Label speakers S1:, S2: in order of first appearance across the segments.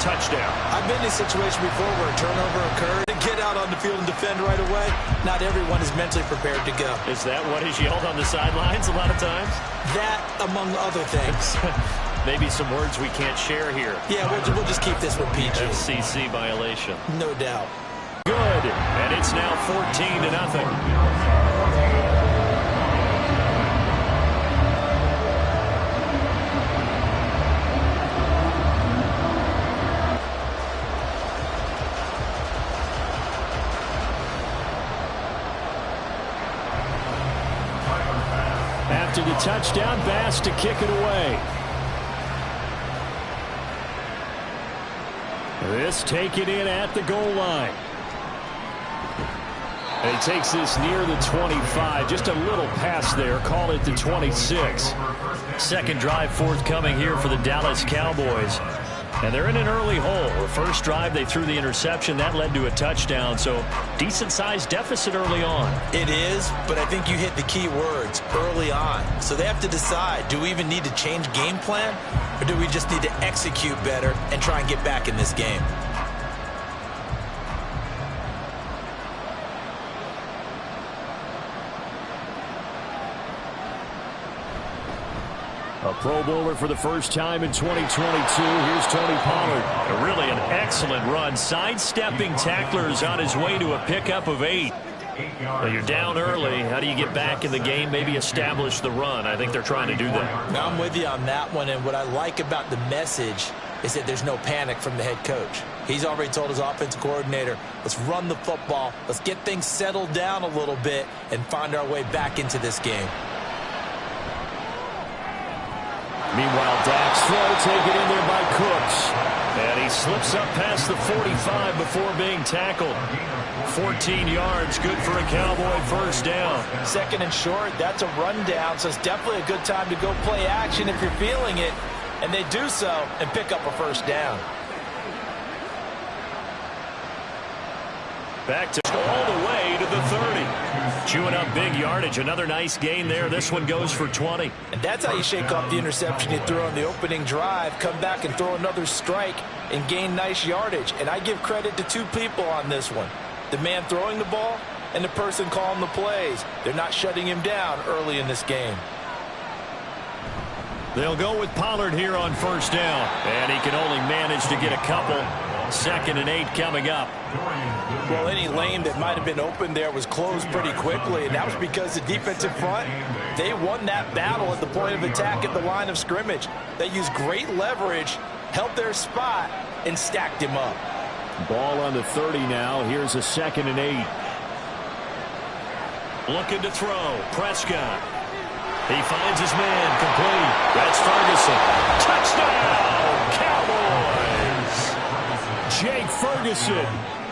S1: touchdown.
S2: I've been in a situation before where a turnover occurred. Get out on the field and defend right away. Not everyone is mentally prepared to go.
S1: Is that what is yelled on the sidelines a lot of times?
S2: That, among other things.
S1: Maybe some words we can't share here.
S2: Yeah, we'll just keep this one PG.
S1: FCC violation.
S2: No doubt.
S1: Good. And it's now 14-0. After the touchdown, Bass to kick it away. This taken in at the goal line. And he takes this near the 25. Just a little pass there. Call it the 26. Second drive forthcoming here for the Dallas Cowboys. And they're in an early hole. The first drive, they threw the interception. That led to a touchdown. So decent-sized deficit early on.
S2: It is, but I think you hit the key words, early on. So they have to decide, do we even need to change game plan? Or do we just need to execute better and try and get back in this game?
S1: A Pro Bowler for the first time in 2022. Here's Tony Pollard. Really an excellent run. Sidestepping tacklers on his way to a pickup of 8. Well, you're down early. How do you get back in the game? Maybe establish the run. I think they're trying to do that.
S2: I'm with you on that one. And what I like about the message is that there's no panic from the head coach. He's already told his offensive coordinator, let's run the football. Let's get things settled down a little bit and find our way back into this game.
S1: Meanwhile, Dak's throw taken in there by Cooks. And he slips up past the 45 before being tackled. 14 yards, good for a Cowboy first down.
S2: Second and short, that's a rundown, so it's definitely a good time to go play action if you're feeling it. And they do so and pick up a first down.
S1: Back to all the way to the 30. Chewing up big yardage. Another nice gain there. This one goes for 20.
S2: And that's how you shake off the interception you threw on the opening drive. Come back and throw another strike and gain nice yardage. And I give credit to two people on this one. The man throwing the ball and the person calling the plays. They're not shutting him down early in this game.
S1: They'll go with Pollard here on first down. And he can only manage to get a couple. 2nd and 8 coming up.
S2: Well, any lane that might have been open there was closed pretty quickly, and that was because the defensive front, they won that battle at the point of attack at the line of scrimmage. They used great leverage, held their spot, and stacked him up.
S1: Ball on the 30 now. Here's a 2nd and 8. Looking to throw. Prescott. He finds his man. Complete. That's Ferguson. Touchdown, Cowboys. Jake Ferguson,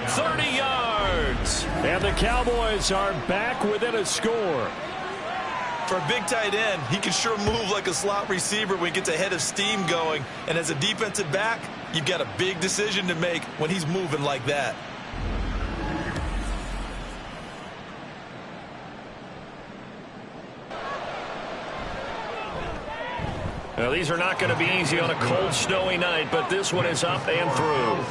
S1: 30 yards. And the Cowboys are back within a score.
S2: For a big tight end, he can sure move like a slot receiver when he gets a head of steam going. And as a defensive back, you've got a big decision to make when he's moving like that.
S1: Now, these are not going to be easy on a cold, snowy night, but this one is up and through.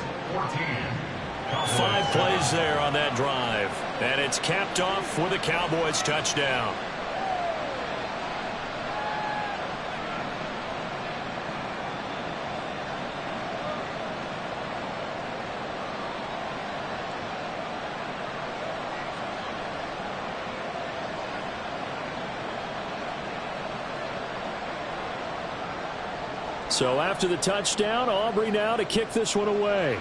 S1: 5 plays there on that drive. And it's capped off with a Cowboys touchdown. So after the touchdown, Aubrey now to kick this one away.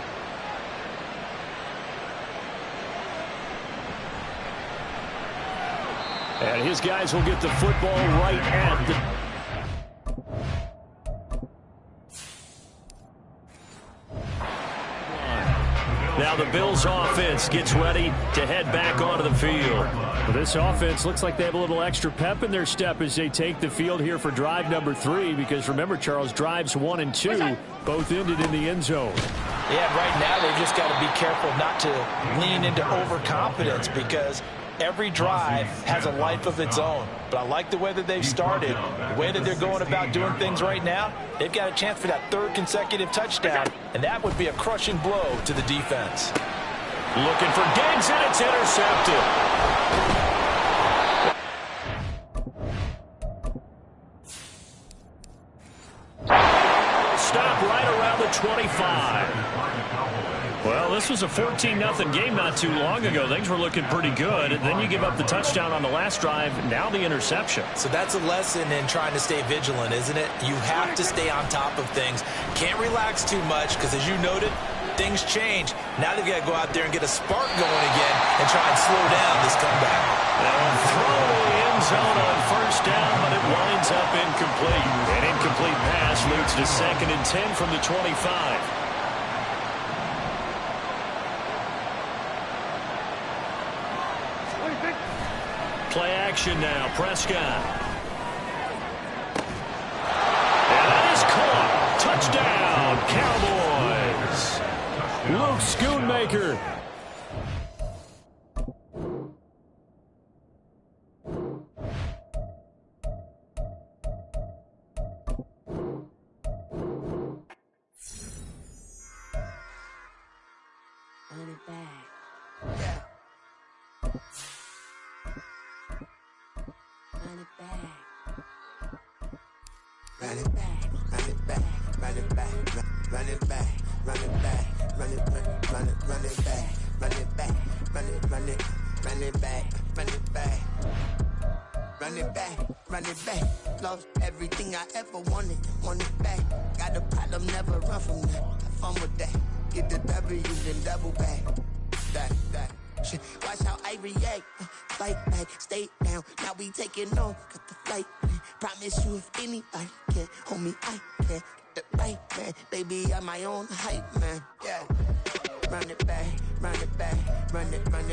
S1: And his guys will get the football right at the... Now the Bills offense gets ready to head back onto the field. Well, this offense looks like they have a little extra pep in their step as they take the field here for drive number 3, because remember, Charles, drives 1 and 2 both ended in the end zone.
S2: Yeah, right now they've just got to be careful not to lean into overconfidence, because Every drive has a life of its own. But I like the way that they've started, the way that they're going about doing things right now. They've got a chance for that third consecutive touchdown, and that would be a crushing blow to the defense.
S1: Looking for Diggs, and it's intercepted. Stop right around the 25. Well, this was a 14-0 game not too long ago. Things were looking pretty good. Then you give up the touchdown on the last drive. Now the interception.
S2: So that's a lesson in trying to stay vigilant, isn't it? You have to stay on top of things. Can't relax too much because, as you noted, things change. Now they've got to go out there and get a spark going again and try and slow down this comeback.
S1: And throw to the end zone on first down, but it winds up incomplete. An incomplete pass leads to 2nd and 10 from the 25. Play action now. Prescott. And that is caught. Touchdown, Cowboys. Luke Schoonmaker.
S3: Run it back. Run it back.
S4: Run it back, run it back, run it back, run it back, run it back, run it back, run it back, run it back, run it back, run it back. Run it back, run it back. Lost everything I ever wanted, want it back. Got a problem, never run from that. Have fun with that. Get the W, then double back. That. Shit. Watch how I react. Fight back, stay down. Now we taking on, got the flight. Promise you if anybody can, homie, I can. Get the right man, baby, I'm my own hype man. Yeah. Run it back, run it back, run it back, and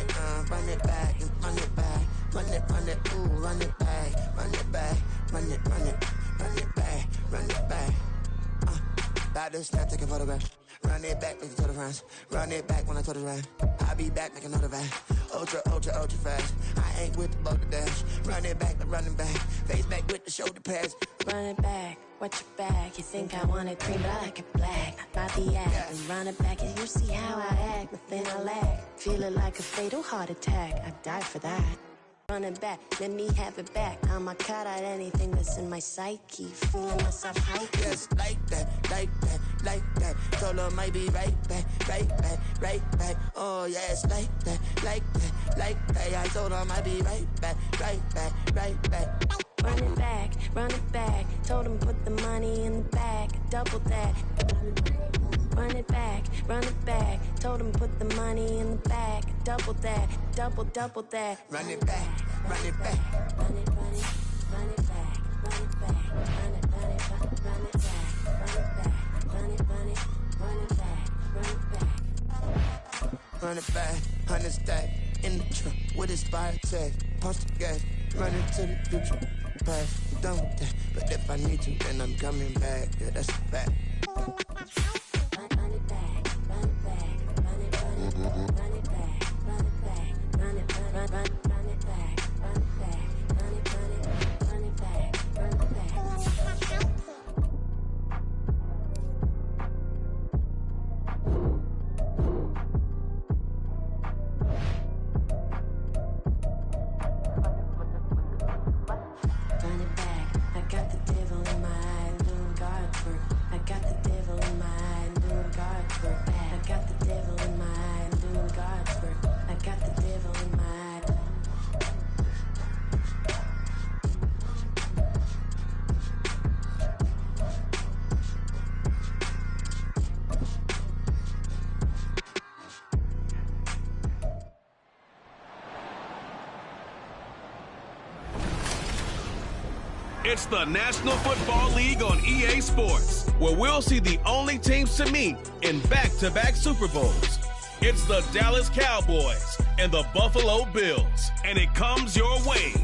S4: run it back, run it, ooh, run it back, run it back, run it back, run it back. About to snap, take a photograph. Run it back, make it to the friends. Run it back when I told it right. I'll be back, make another back. Ultra fast. I ain't with the boat to dash. Run it back, but running back. Face back with the shoulder pads.
S3: Run it back, watch your back. You think I want it cream, but I like it black. About the act, and run it back. And you see how I act, nothing I lack. Feeling like a fatal heart attack. I'd die for that. Run it back, let me have it back. I'ma cut out anything that's in my psyche. Feeling myself hype.
S4: Yes, like that. Told her might be right back. Oh, yes, like that. I told her might be right back.
S3: Run it back. Told him put the money in the bag. Double that. Run it back. Told him put the money in the bag. Double that. Double that.
S4: Run it back.
S3: Run it back. Run it back. Run it back. Run it back. Run it back. Run it back.
S4: Run it back, 100 stack in the trunk with his fire tag. Punch the gas, run into the future. Pass, done with that. But if I need to, then I'm coming back. Yeah, that's a fact.
S3: Run it back. Run it back. Run it back. Run it back. Run it back. Run it back. Run it back. Run it back. Run it back.
S5: It's the National Football League on EA Sports, where we'll see the only teams to meet in back-to-back Super Bowls. It's the Dallas Cowboys and the Buffalo Bills, and it comes your way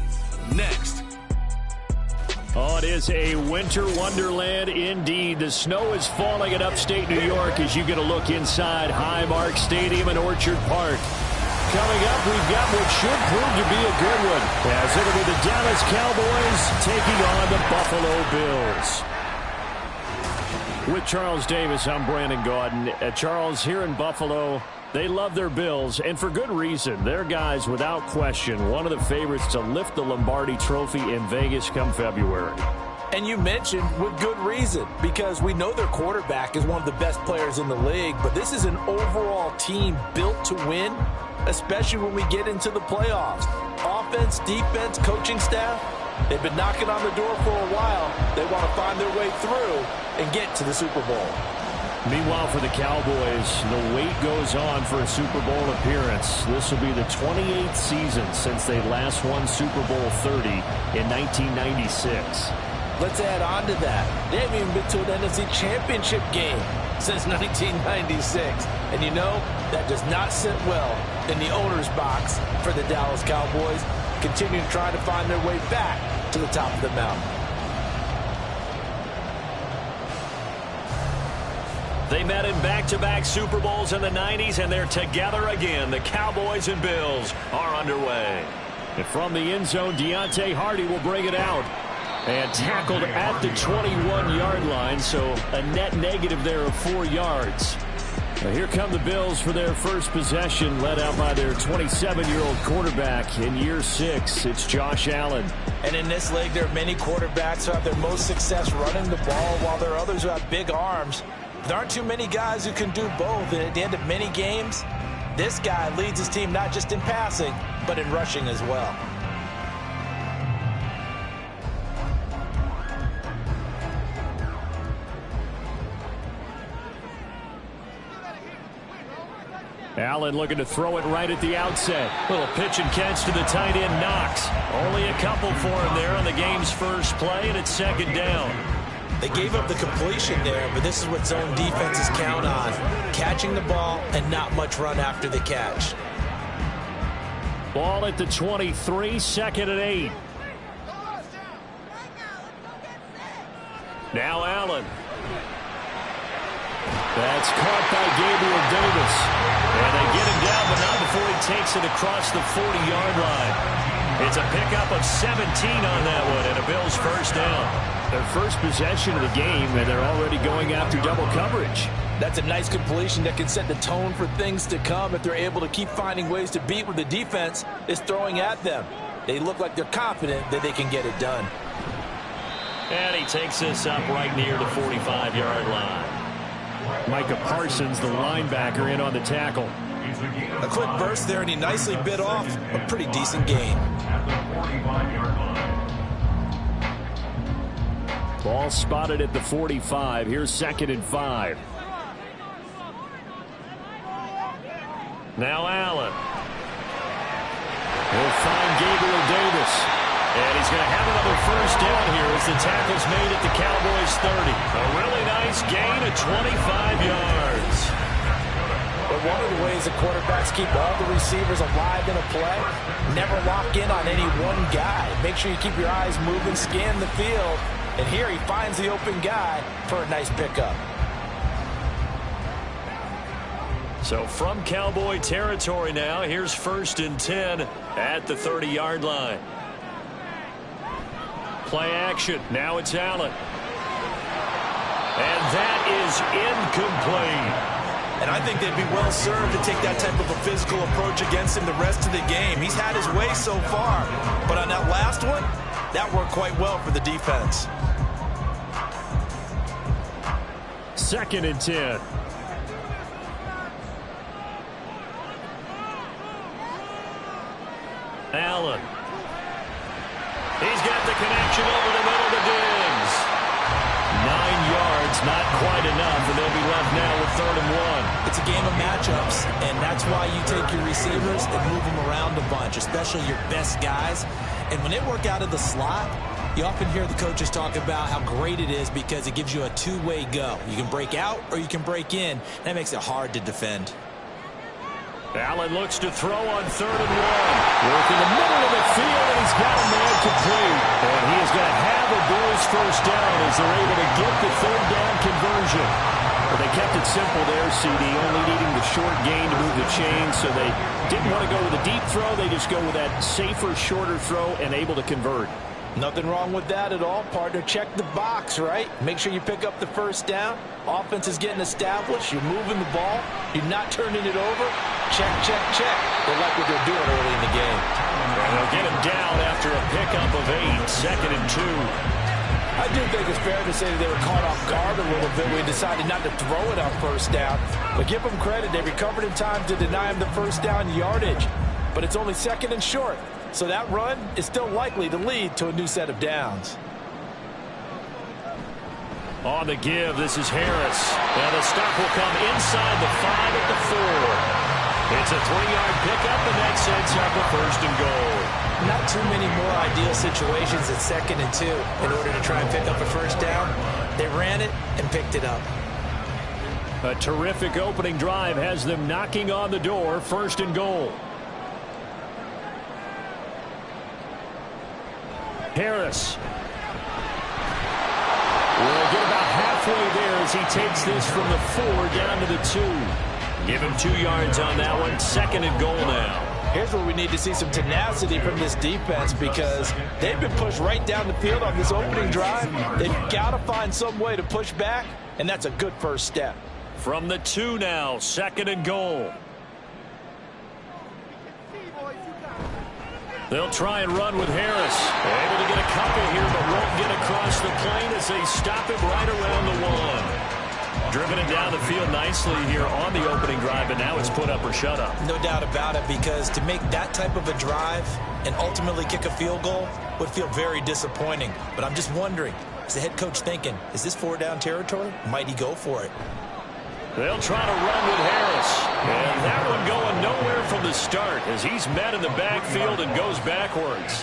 S5: next.
S1: Oh, it is a winter wonderland indeed. The snow is falling in upstate New York as you get a look inside Highmark Stadium in Orchard Park. Coming up, we've got what should prove to be a good one, as it'll be the Dallas Cowboys taking on the Buffalo Bills. With Charles Davis, I'm Brandon Gaudin. Charles, here in Buffalo, they love their Bills, and for good reason. Their guys, without question, one of the favorites to lift the Lombardi Trophy in Vegas come February.
S2: And you mentioned with good reason, because we know their quarterback is one of the best players in the league, but this is an overall team built to win, especially when we get into the playoffs. Offense, defense, coaching staff, they've been knocking on the door for a while. They want to find their way through and get to the Super Bowl.
S1: Meanwhile, for the Cowboys, the wait goes on for a Super Bowl appearance. This will be the 28th season since they last won Super Bowl 30 in 1996.
S2: Let's add on to that. They haven't even been to an NFC Championship game since 1996. And you know, that does not sit well in the owner's box for the Dallas Cowboys, continuing to try to find their way back to the top of the mountain.
S1: They met in back-to-back Super Bowls in the 90s, and they're together again. The Cowboys and Bills are underway. And from the end zone, Deontay Hardy will bring it out. And tackled at the 21-yard line, so a net negative there of 4 yards. Now here come the Bills for their first possession, led out by their 27-year-old quarterback in year 6. It's Josh Allen.
S2: And in this league, there are many quarterbacks who have their most success running the ball, while there are others who have big arms. There aren't too many guys who can do both, and at the end of many games, this guy leads his team not just in passing, but in rushing as well.
S1: Allen looking to throw it right at the outset. Little pitch and catch to the tight end, Knox. Only a couple for him there on the game's first play, and it's second down.
S2: They gave up the completion there, but this is what zone defenses count on. Catching the ball and not much run after the catch.
S1: Ball at the 23, second and 8. Now Allen. That's caught by Gabriel Davis. And they get him down, but not before he takes it across the 40-yard line. It's a pickup of 17 on that one, and a Bills first down. Their first possession of the game, and they're already going after double coverage.
S2: That's a nice completion that can set the tone for things to come if they're able to keep finding ways to beat what the defense is throwing at them. They look like they're confident that they can get it done.
S1: And he takes this up right near the 45-yard line. Micah Parsons, the linebacker, in on the tackle.
S2: A quick burst there, and he nicely bit off a pretty decent gain.
S1: Ball spotted at the 45. Here's second and 5. Now Allen. He'll find Gabriel Davis. And he's going to have another first down here as the tackle's made at the Cowboys 30. A really nice gain of 25 yards.
S2: But one of the ways the quarterbacks keep all the receivers alive in a play, never lock in on any one guy. Make sure you keep your eyes moving, scan the field. And here he finds the open guy for a nice pickup.
S1: So from Cowboy territory now, here's first and 10 at the 30-yard line. Play action. Now it's Allen. And that is incomplete.
S2: And I think they'd be well served to take that type of a physical approach against him the rest of the game. He's had his way so far. But on that last one, that worked quite well for the defense.
S1: Second and 10. Allen. He's got the connection over the middle to Diggs. 9 yards, not quite enough, and they'll be left now with 3rd and 1.
S2: It's a game of matchups, and that's why you take your receivers and move them around a bunch, especially your best guys. And when they work out of the slot, you often hear the coaches talk about how great it is because it gives you a two-way go. You can break out or you can break in. That makes it hard to defend.
S1: Allen looks to throw on 3rd and 1. Work in the middle of the field, and he's got a man complete. And he is going to have a Bills first down as they're able to get the 3rd down conversion. Well, they kept it simple there, CD, only needing the short gain to move the chain, so they didn't want to go with a deep throw. They just go with that safer, shorter throw and able to convert.
S2: Nothing wrong with that at all, partner. Check the box, right? Make sure you pick up the first down. Offense is getting established. You're moving the ball. You're not turning it over. Check, check, check. They like what they're doing early in the game.
S1: And they'll get him down after a pickup of 8, 2nd and 2.
S2: I do think it's fair to say that they were caught off guard a little bit. We decided not to throw it on first down. But give them credit. They recovered in time to deny him the first down yardage. But it's only 2nd and short. So that run is still likely to lead to a new set of downs.
S1: On the give, this is Harris. And the stop will come inside the 5 at the 4. It's a 3-yard pickup, and that sets up a 1st and goal.
S2: Not too many more ideal situations at 2nd and 2 in order to try and pick up a first down. They ran it and picked it up.
S1: A terrific opening drive has them knocking on the door, 1st and goal. Harris will get about halfway there as he takes this from the 4 down to the 2. Give him 2 yards on that one. 2nd and goal now.
S2: Here's where we need to see some tenacity from this defense because they've been pushed right down the field on this opening drive. They've got to find some way to push back, and that's a good first step.
S1: From the 2 now, 2nd and goal. They'll try and run with Harris. Able to get a couple here, but won't get across the plane as they stop him right around the 1. Driven it down the field nicely here on the opening drive, and now it's put up or shut up.
S2: No doubt about it, because to make that type of a drive and ultimately kick a field goal would feel very disappointing. But I'm just wondering, is the head coach thinking, is this 4-down territory? Might he go for it?
S1: They'll try to run with Harris. And that one going nowhere from the start as he's met in the backfield and goes backwards.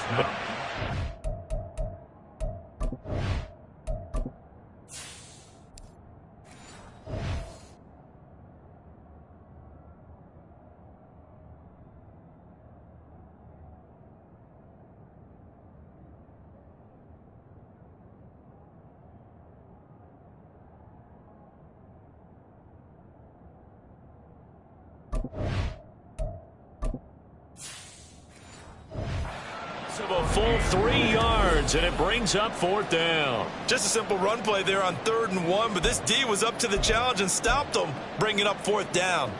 S1: Of a full 3 yards, and it brings up 4th down.
S2: Just a simple run play there on 3rd and 1, but this D was up to the challenge and stopped them, bringing up 4th down.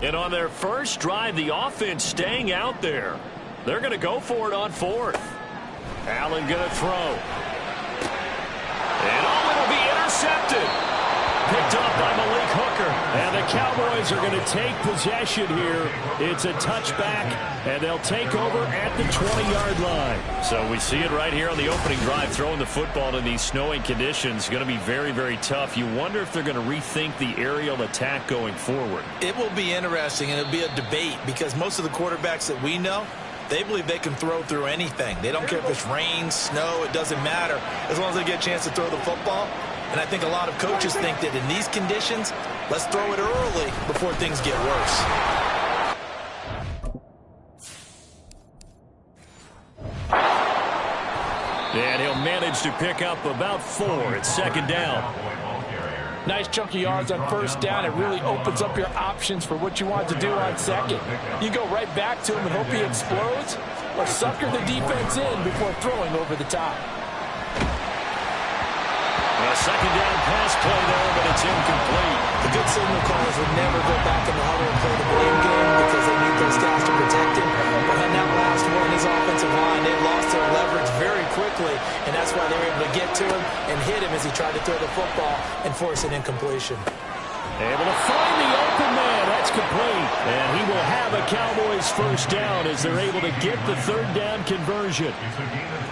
S1: And on their first drive, the offense staying out there. They're going to go for it on 4th. Allen going to throw. And it'll be intercepted. Picked up by Malik Hooker. And the Cowboys are going to take possession here. It's a touchback, and they'll take over at the 20-yard line. So we see it right here on the opening drive. Throwing the football in these snowing conditions is going to be very, very tough. You wonder if they're going to rethink the aerial attack going forward.
S2: It will be interesting, and it'll be a debate because most of the quarterbacks that we know, they believe they can throw through anything. They don't care if it's rain, snow, it doesn't matter as long as they get a chance to throw the football. And I think a lot of coaches think that in these conditions, let's throw it early before things get worse.
S1: And he'll manage to pick up about 4. It's 2nd down.
S2: Nice chunky yards on 1st down. It really opens up your options for what you want to do on 2nd. You go right back to him and hope he explodes, or sucker the defense in before throwing over the top.
S1: A 2nd down pass play there, but it's incomplete.
S2: The good signal callers would never go back in the huddle and play the blame game because they need those guys to protect him. But on that last one, his offensive line, they lost their leverage very quickly, and that's why they were able to get to him and hit him as he tried to throw the football and force an incompletion.
S1: Able to find the open man. That's complete. And he will have a Cowboys 1st down as they're able to get the 3rd down conversion.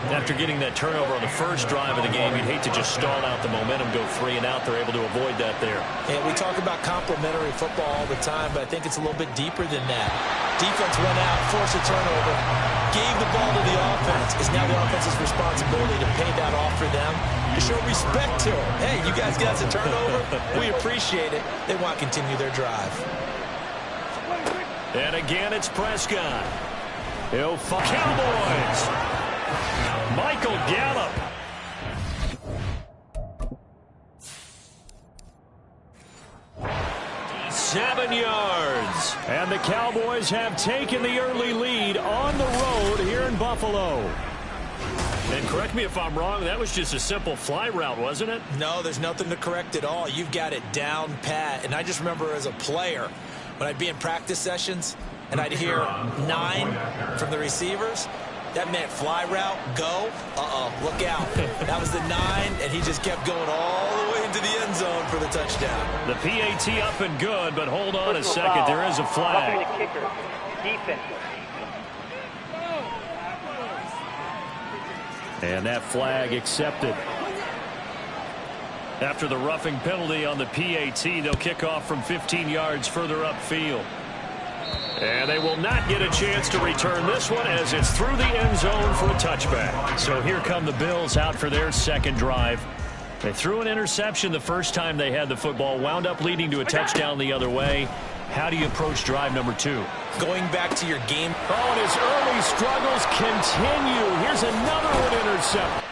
S1: After getting that turnover on the first drive of the game, you'd hate to just stall out the momentum, go 3 and out. They're able to avoid that there.
S2: And we talk about complementary football all the time, but I think it's a little bit deeper than that. Defense went out, forced a turnover, gave the ball to the offense. It's now the offense's responsibility to pay that off for them, to show respect to them. Hey, you guys got a turnover. We appreciate it. They want to continue their drive.
S1: And again, it's Prescott. He'll fight Cowboys. Michael Gallup. 7 yards. And the Cowboys have taken the early lead on the road here in Buffalo. And correct me if I'm wrong, that was just a simple fly route, wasn't it?
S2: No, there's nothing to correct at all. You've got it down pat. And I just remember as a player, when I'd be in practice sessions and I'd hear 9 from the receivers, that meant fly route, go, look out. That was the 9, and he just kept going all the way into the end zone for the touchdown.
S1: The PAT up and good, but hold on a second. There is a flag.
S6: The kicker. Defense.
S1: And that flag accepted. After the roughing penalty on the PAT, they'll kick off from 15 yards further upfield. And they will not get a chance to return this one as it's through the end zone for a touchback. So here come the Bills out for their second drive. They threw an interception the first time they had the football, wound up leading to a touchdown the other way. How do you approach drive number 2?
S2: Going back to your game.
S1: Oh, and his early struggles continue. Here's another one intercepted.